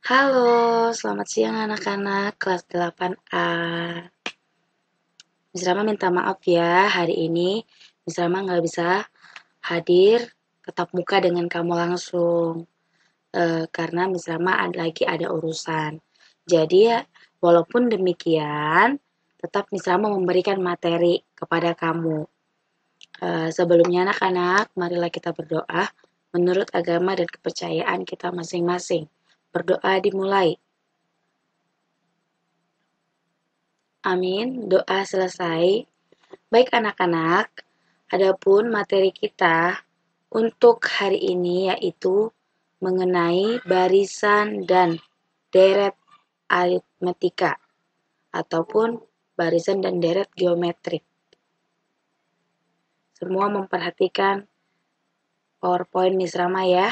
Halo, selamat siang anak-anak kelas 8A. Miss Rama minta maaf ya, hari ini Miss Rama nggak bisa hadir tatap muka dengan kamu langsung. Karena Miss Rama lagi ada urusan. Jadi ya, walaupun demikian, tetap Miss Rama memberikan materi kepada kamu. Sebelumnya anak-anak, marilah kita berdoa menurut agama dan kepercayaan kita masing-masing. Berdoa dimulai. Amin, doa selesai. Baik anak-anak, adapun materi kita untuk hari ini yaitu mengenai barisan dan deret aritmetika ataupun barisan dan deret geometrik. Semua memperhatikan PowerPoint Miss Rama ya.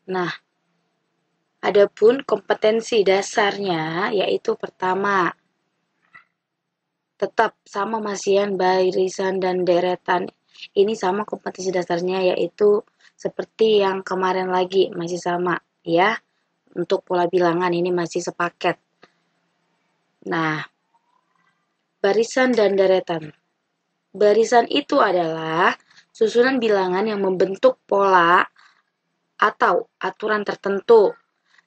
Nah, adapun kompetensi dasarnya yaitu pertama, tetap sama masian barisan dan deretan. Ini sama kompetensi dasarnya yaitu seperti yang kemarin lagi masih sama ya. Untuk pola bilangan ini masih sepaket. Nah, barisan dan deretan. Barisan itu adalah susunan bilangan yang membentuk pola atau aturan tertentu.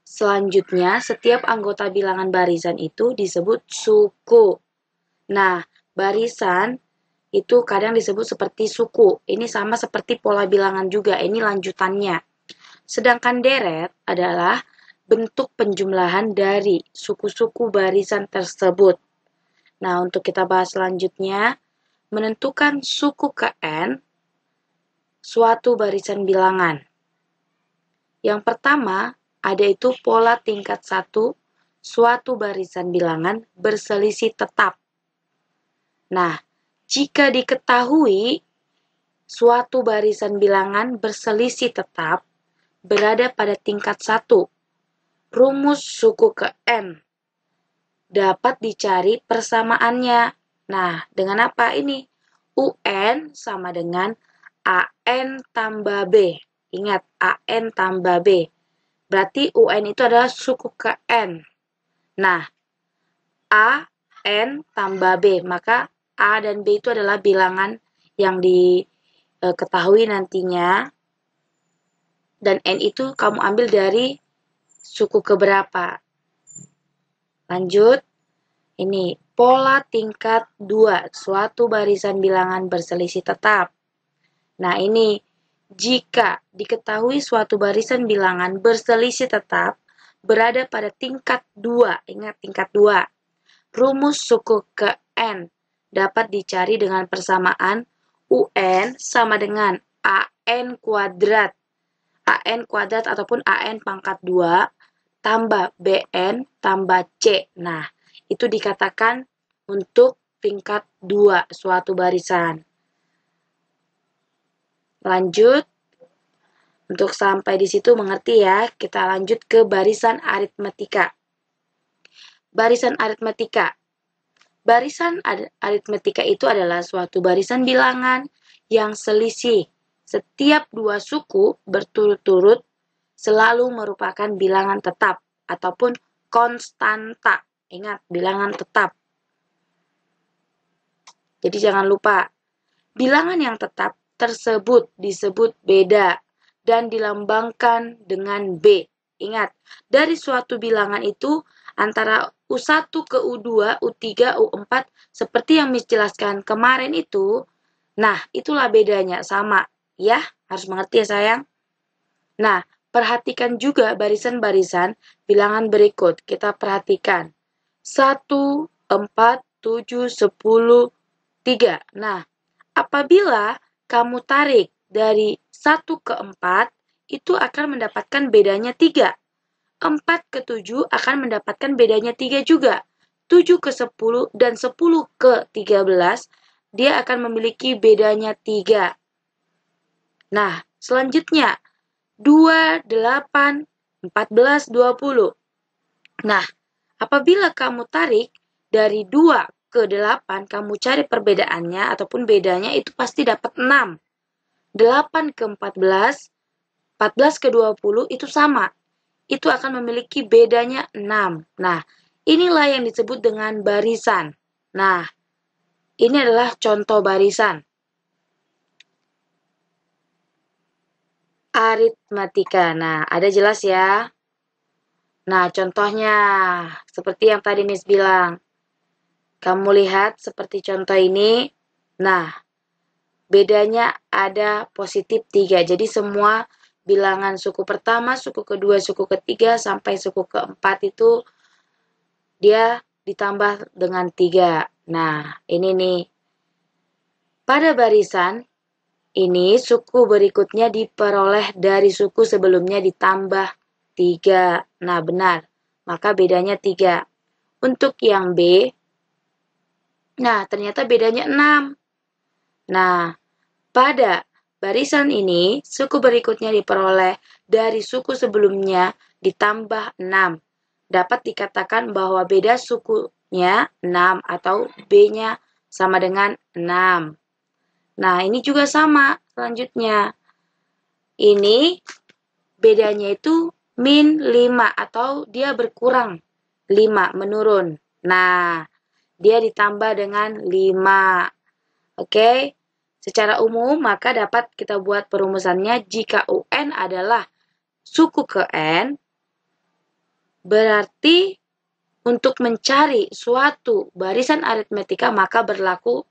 Selanjutnya, setiap anggota bilangan barisan itu disebut suku. Nah, barisan itu kadang disebut seperti suku. Ini sama seperti pola bilangan juga, ini lanjutannya. Sedangkan deret adalah bentuk penjumlahan dari suku-suku barisan tersebut. Nah, untuk kita bahas selanjutnya, menentukan suku ke N suatu barisan bilangan. Yang pertama, ada itu pola tingkat 1 suatu barisan bilangan berselisih tetap. Nah, jika diketahui suatu barisan bilangan berselisih tetap berada pada tingkat 1, rumus suku ke N dapat dicari persamaannya. Nah, dengan apa ini? UN sama dengan AN tambah B. Ingat, AN tambah B. Berarti UN itu adalah suku ke N. Nah, AN tambah B. Maka A dan B itu adalah bilangan yang diketahui nantinya. Dan N itu kamu ambil dari suku keberapa. Lanjut. Ini pola tingkat 2 suatu barisan bilangan berselisih tetap. Nah, ini jika diketahui suatu barisan bilangan berselisih tetap berada pada tingkat 2, ingat tingkat 2. Rumus suku ke N dapat dicari dengan persamaan UN sama dengan AN kuadrat. AN kuadrat ataupun AN pangkat 2 tambah BN tambah C. Nah, itu dikatakan untuk tingkat 2 suatu barisan. Lanjut. Untuk sampai di situ mengerti ya, kita lanjut ke barisan aritmetika. Barisan aritmetika. Barisan aritmetika itu adalah suatu barisan bilangan yang selisih setiap dua suku berturut-turut selalu merupakan bilangan tetap ataupun konstanta. Ingat, bilangan tetap. Jadi jangan lupa, bilangan yang tetap tersebut disebut beda dan dilambangkan dengan B. Ingat, dari suatu bilangan itu antara U1 ke U2, U3, U4 seperti yang Miss jelaskan kemarin itu, nah itulah bedanya sama ya, harus mengerti ya sayang. Nah, perhatikan juga barisan-barisan bilangan berikut. Kita perhatikan. 1, 4, 7, 10, 3. Nah, apabila kamu tarik dari 1 ke 4, itu akan mendapatkan bedanya 3. 4 ke 7 akan mendapatkan bedanya 3 juga. 7 ke 10 dan 10 ke 13 dia akan memiliki bedanya 3. Nah, selanjutnya 2, 8, 14, 20. Nah, apabila kamu tarik dari 2 ke 8, kamu cari perbedaannya ataupun bedanya itu pasti dapat 6. 8 ke 14, 14 ke 20 itu sama. Itu akan memiliki bedanya 6. Nah, inilah yang disebut dengan barisan. Nah, ini adalah contoh barisan. Aritmatika. Nah, ada jelas ya? Nah, contohnya seperti yang tadi Miss bilang. Kamu lihat seperti contoh ini. Nah, bedanya ada positif 3. Jadi semua bilangan suku pertama, suku kedua, suku ketiga, sampai suku keempat itu dia ditambah dengan 3. Nah, ini nih. Pada barisan ini suku berikutnya diperoleh dari suku sebelumnya ditambah 3. Nah, benar. Maka bedanya 3. Untuk yang B, nah ternyata bedanya 6. Nah, pada barisan ini, suku berikutnya diperoleh dari suku sebelumnya ditambah 6. Dapat dikatakan bahwa beda sukunya 6 atau B-nya sama dengan 6. Nah, ini juga sama selanjutnya. Ini bedanya itu min 5 atau dia berkurang 5, menurun. Nah, dia ditambah dengan 5. Oke? Secara umum, maka dapat kita buat perumusannya jika UN adalah suku ke N, berarti untuk mencari suatu barisan aritmetika maka berlaku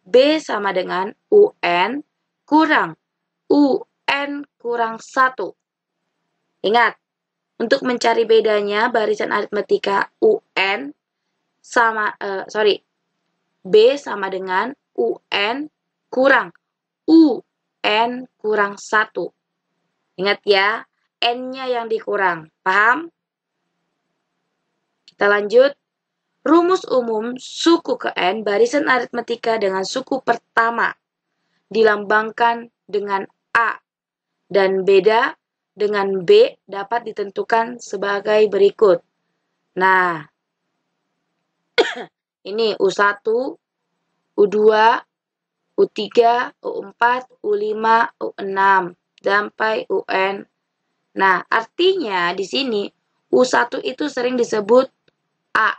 B sama dengan UN kurang UN kurang 1. Ingat, untuk mencari bedanya barisan aritmetika UN B sama dengan UN kurang UN kurang 1. Ingat ya, N-nya yang dikurang. Paham? Kita lanjut. Rumus umum suku ke N barisan aritmetika dengan suku pertama dilambangkan dengan A dan beda dengan B dapat ditentukan sebagai berikut. Nah, ini U1, U2, U3, U4, U5, U6 sampai UN. Nah, artinya di sini U1 itu sering disebut A.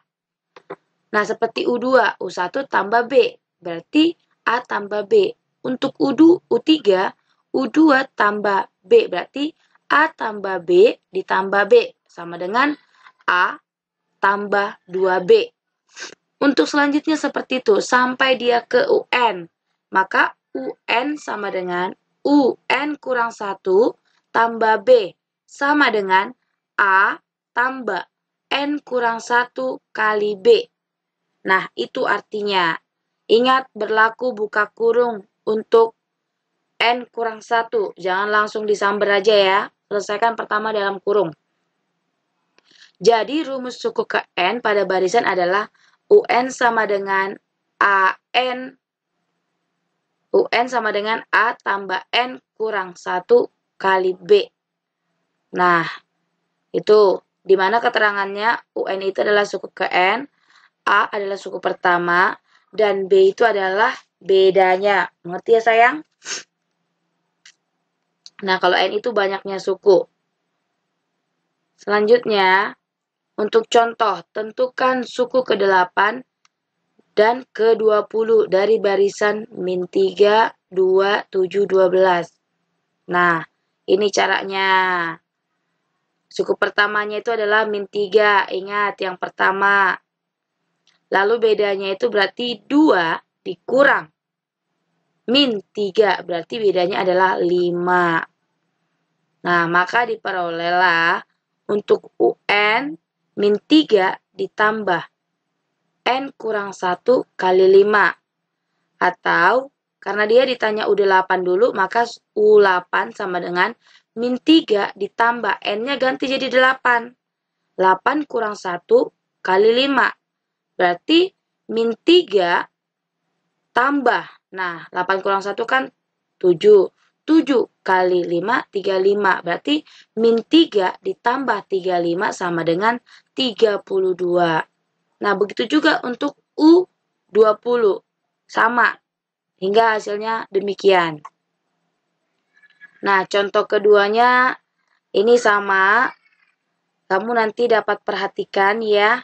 Nah, seperti U2, U1 tambah B, berarti A tambah B. Untuk U3, U2 tambah B, berarti A tambah B ditambah B, sama dengan A tambah 2B. Untuk selanjutnya seperti itu, sampai dia ke UN. Maka UN sama dengan UN kurang 1 tambah B, sama dengan A tambah N kurang 1 kali B. Nah, itu artinya. Ingat, berlaku buka kurung untuk N kurang 1. Jangan langsung disambar aja ya. Selesaikan pertama dalam kurung. Jadi, rumus suku ke N pada barisan adalah UN sama dengan AN. UN sama dengan A tambah N kurang 1 kali B. Nah, itu. Di mana keterangannya UN itu adalah suku ke N, A adalah suku pertama, dan B itu adalah bedanya. Mengerti ya sayang? Nah, kalau N itu banyaknya suku. Selanjutnya, untuk contoh, tentukan suku ke-8 dan ke-20 dari barisan min 3, 2, 7, 12. Nah, ini caranya. Suku pertamanya itu adalah min 3. Ingat, yang pertama. Lalu bedanya itu berarti 2 dikurang min 3. Berarti bedanya adalah 5. Nah, maka diperolehlah untuk UN min 3 ditambah N kurang 1 kali 5. Atau karena dia ditanya U8 dulu, maka U8 sama dengan min 3 ditambah N-nya ganti jadi 8. 8 kurang 1 kali 5. Berarti min 3 tambah. Nah, 8 kurang 1 kan 7. 7 kali 5, 35. Berarti min 3 ditambah 35 sama dengan 32. Nah, begitu juga untuk U20. Sama. Hingga hasilnya demikian. Nah, contoh keduanya ini sama. Kamu nanti dapat perhatikan ya.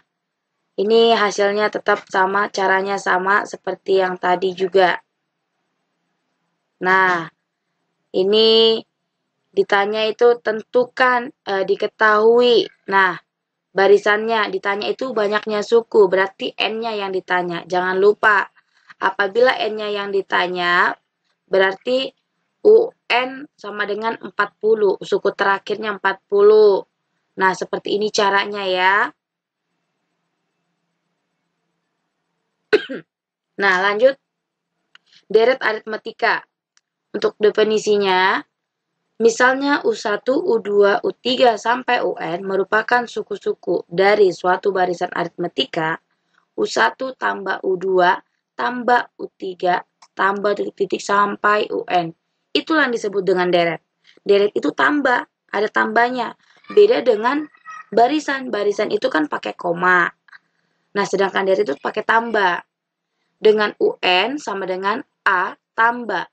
Ini hasilnya tetap sama, caranya sama seperti yang tadi juga. Nah, ini ditanya itu tentukan, diketahui. Nah, barisannya ditanya itu banyaknya suku, berarti N-nya yang ditanya. Jangan lupa, apabila N-nya yang ditanya, berarti UN sama dengan 40, suku terakhirnya 40. Nah, seperti ini caranya ya. Nah, lanjut. Deret aritmetika. Untuk definisinya, misalnya U1, U2, U3, sampai UN merupakan suku-suku dari suatu barisan aritmetika, U1 tambah U2 tambah U3 tambah titik-titik sampai UN. Itulah yang disebut dengan deret. Deret itu tambah, ada tambahnya. Beda dengan barisan. Barisan itu kan pakai koma. Nah, sedangkan deret itu pakai tambah. Dengan UN sama dengan A tambah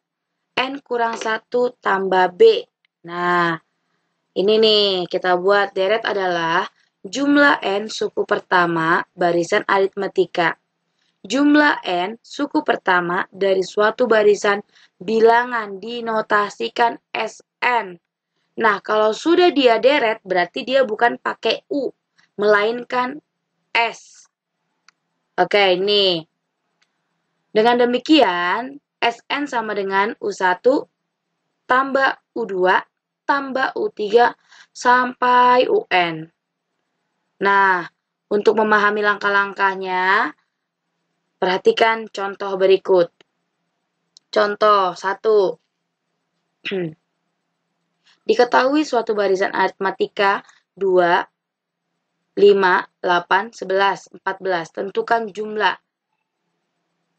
N kurang 1 tambah B. Nah, ini nih kita buat deret adalah jumlah N suku pertama barisan aritmetika. Jumlah N suku pertama dari suatu barisan bilangan dinotasikan Sn. Nah, kalau sudah dia deret berarti dia bukan pakai U, melainkan S. Oke, ini. Dengan demikian, Sn sama dengan U1 tambah U2 tambah U3 sampai UN. Nah, untuk memahami langkah-langkahnya, perhatikan contoh berikut. Contoh 1. Diketahui suatu barisan aritmatika 2, 5, 8, 11, 14. Tentukan jumlah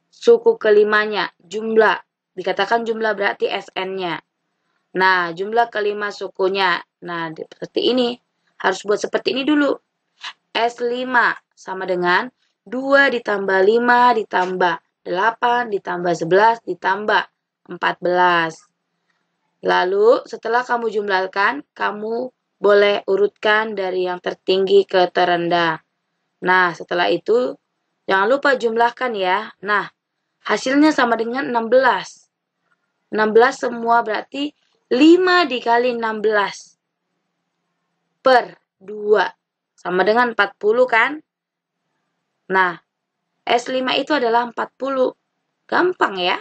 suku kelimanya, jumlah. Dikatakan jumlah berarti Sn-nya. Nah, jumlah kelima sukunya. Nah, seperti ini. Harus buat seperti ini dulu. S5 sama dengan 2 ditambah 5 ditambah 8 ditambah 11 ditambah 14. Lalu, setelah kamu jumlahkan, kamu boleh urutkan dari yang tertinggi ke terendah. Nah, setelah itu, jangan lupa jumlahkan ya. Nah, hasilnya sama dengan 16. 16 semua berarti 5 dikali 16 per 2 sama dengan 40 kan? Nah, S5 itu adalah 40. Gampang ya?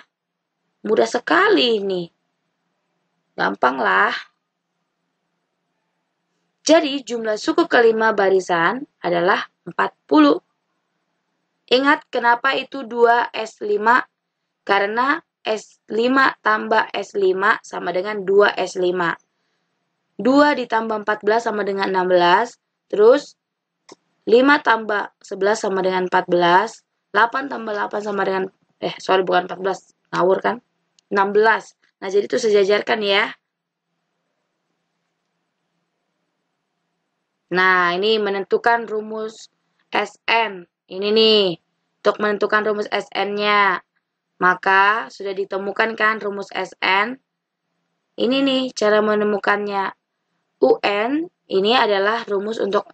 Mudah sekali ini. Gampang lah. Jadi jumlah suku kelima barisan adalah 40. Ingat kenapa itu 2S5? Karena S5 tambah S5 sama dengan 2S5. 2 ditambah 14 sama dengan 16. Terus 5 tambah 11 sama dengan 14. 8 tambah 8 sama dengan, bukan 14. Ngawur kan? 16. Nah, jadi itu sejajarkan ya. Nah, ini menentukan rumus Sn. Ini nih, untuk menentukan rumus Sn-nya. Maka, sudah ditemukan kan rumus Sn? Ini nih, cara menemukannya. UN, ini adalah rumus untuk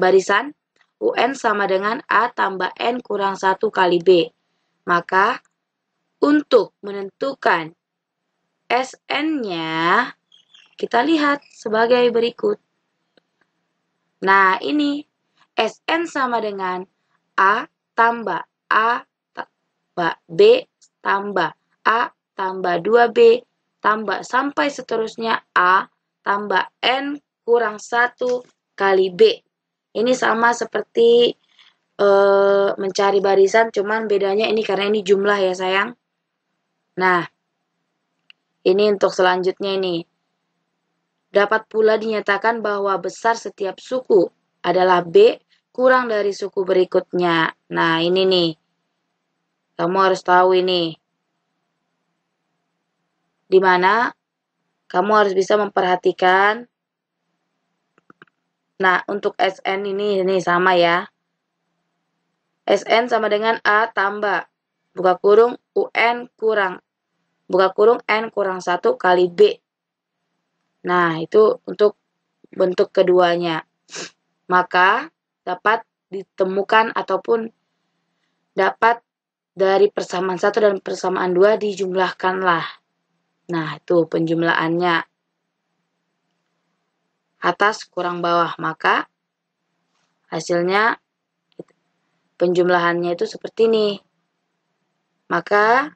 barisan. UN sama dengan A tambah N kurang 1 kali B. Maka, untuk menentukan Sn-nya, kita lihat sebagai berikut. Nah, ini Sn sama dengan A tambah B tambah A tambah 2B tambah sampai seterusnya A tambah N kurang 1 kali B. Ini sama seperti mencari barisan, cuman bedanya ini karena ini jumlah ya sayang. Nah, ini untuk selanjutnya ini. Dapat pula dinyatakan bahwa besar setiap suku adalah B kurang dari suku berikutnya. Nah, ini nih. Kamu harus tahu ini. Di mana kamu harus bisa memperhatikan. Nah, untuk SN ini sama ya. SN sama dengan A tambah buka kurung UN kurang buka kurung N kurang 1 kali B. Nah, itu untuk bentuk keduanya. Maka dapat ditemukan ataupun dapat dari persamaan 1 dan persamaan 2 dijumlahkanlah. Nah, itu penjumlahannya. Atas kurang bawah. Maka hasilnya penjumlahannya itu seperti ini. Maka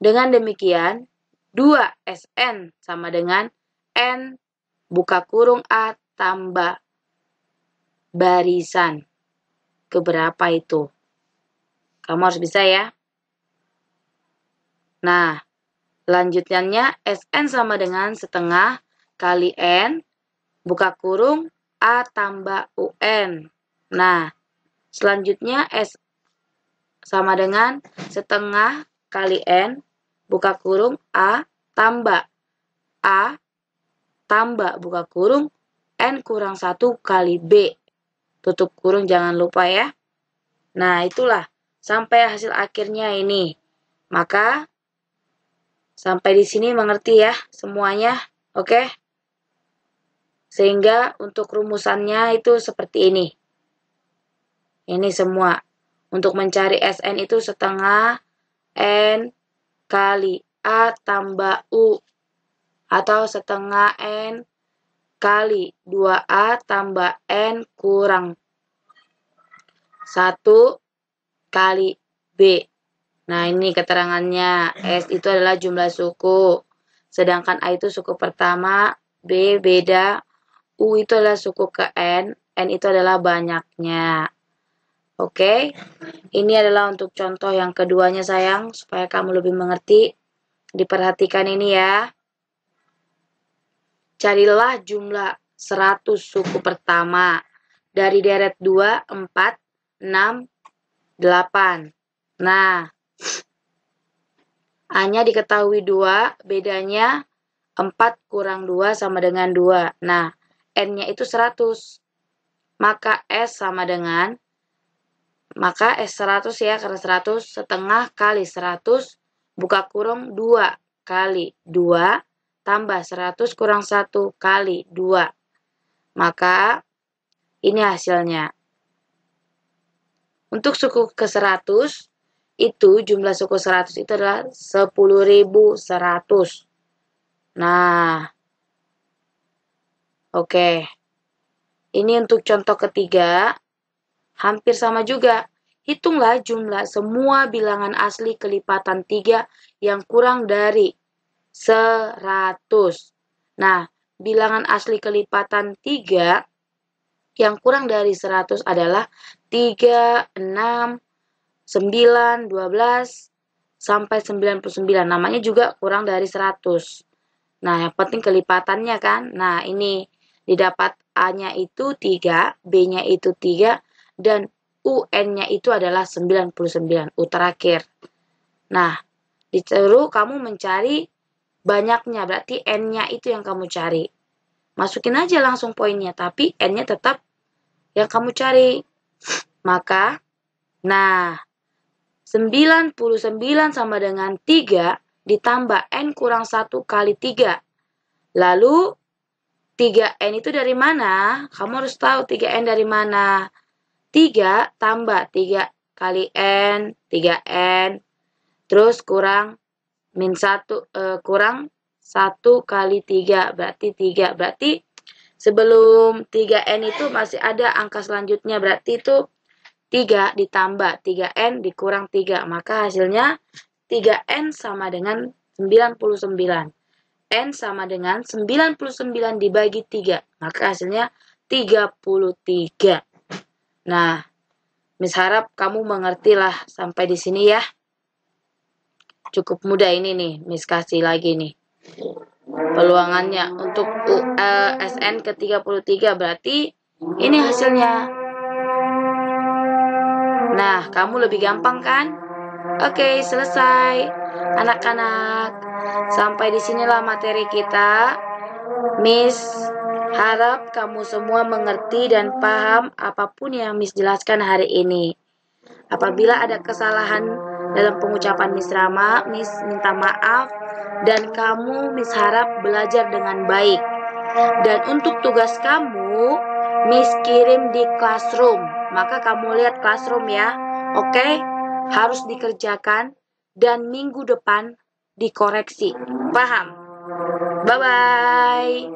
dengan demikian 2SN sama dengan N buka kurung A tambah barisan keberapa itu? Kamu harus bisa ya. Nah, lanjutannya SN sama dengan setengah kali N buka kurung A tambah UN. Nah, selanjutnya S sama dengan setengah kali N buka kurung A tambah buka kurung N kurang 1 kali B. Tutup kurung jangan lupa ya. Nah, itulah sampai hasil akhirnya ini. Maka sampai di sini mengerti ya semuanya. Oke? Sehingga untuk rumusannya itu seperti ini. Ini semua. Untuk mencari SN itu setengah N kali A tambah U. Atau setengah N kali 2A tambah N kurang 1 kali B. Nah, ini keterangannya. S itu adalah jumlah suku. Sedangkan A itu suku pertama, B beda, U itu adalah suku ke N itu adalah banyaknya. Oke, ini adalah untuk contoh yang keduanya sayang, supaya kamu lebih mengerti. Diperhatikan ini ya. Carilah jumlah 100 suku pertama dari deret 2, 4, 6, 8. Nah, A-nya diketahui 2, bedanya 4 kurang 2 sama dengan 2. Nah, N-nya itu 100. Maka S sama dengan, maka S 100 ya, karena 100 setengah kali 100 buka kurung 2 kali 2 tambah 100 kurang 1 kali 2. Maka ini hasilnya. Untuk suku ke 100, itu jumlah suku 100 itu adalah 10.100. Nah, oke. Ini untuk contoh ketiga, hampir sama juga. Hitunglah jumlah semua bilangan asli kelipatan 3 yang kurang dari 100. Nah, bilangan asli kelipatan 3 yang kurang dari 100 adalah 3, 6, 9, 12, sampai 99. Namanya juga kurang dari 100. Nah, yang penting kelipatannya kan. Nah, ini didapat A-nya itu 3, B-nya itu 3, dan UN-nya itu adalah 99, U terakhir. Nah, disuruh kamu mencari banyaknya, berarti N-nya itu yang kamu cari. Masukin aja langsung poinnya, tapi N-nya tetap yang kamu cari. Maka, nah, 99 sama dengan 3 ditambah N kurang 1 kali 3. Lalu 3N itu dari mana? Kamu harus tahu 3N dari mana. 3 tambah 3 kali N, 3N. Terus kurang min 1, kurang 1 kali 3, berarti 3. Berarti sebelum 3N itu masih ada angka selanjutnya. Berarti itu 3 ditambah 3N dikurang 3. Maka hasilnya 3N sama dengan 99. N sama dengan 99 dibagi 3. Maka hasilnya 33. Nah, Miss harap kamu mengerti lah sampai di sini ya. Cukup mudah ini nih, Miss kasih lagi nih. Peluangannya untuk SN ke-33 berarti ini hasilnya. Nah, kamu lebih gampang kan? Oke, selesai. Anak-anak, sampai disinilah materi kita. Miss harap kamu semua mengerti dan paham apapun yang Miss jelaskan hari ini. Apabila ada kesalahan dalam pengucapan Miss Rama, Miss minta maaf dan kamu Miss harap belajar dengan baik. Dan untuk tugas kamu, Miss kirim di classroom. Maka kamu lihat classroom ya. Oke? Harus dikerjakan dan minggu depan dikoreksi. Paham? Bye-bye.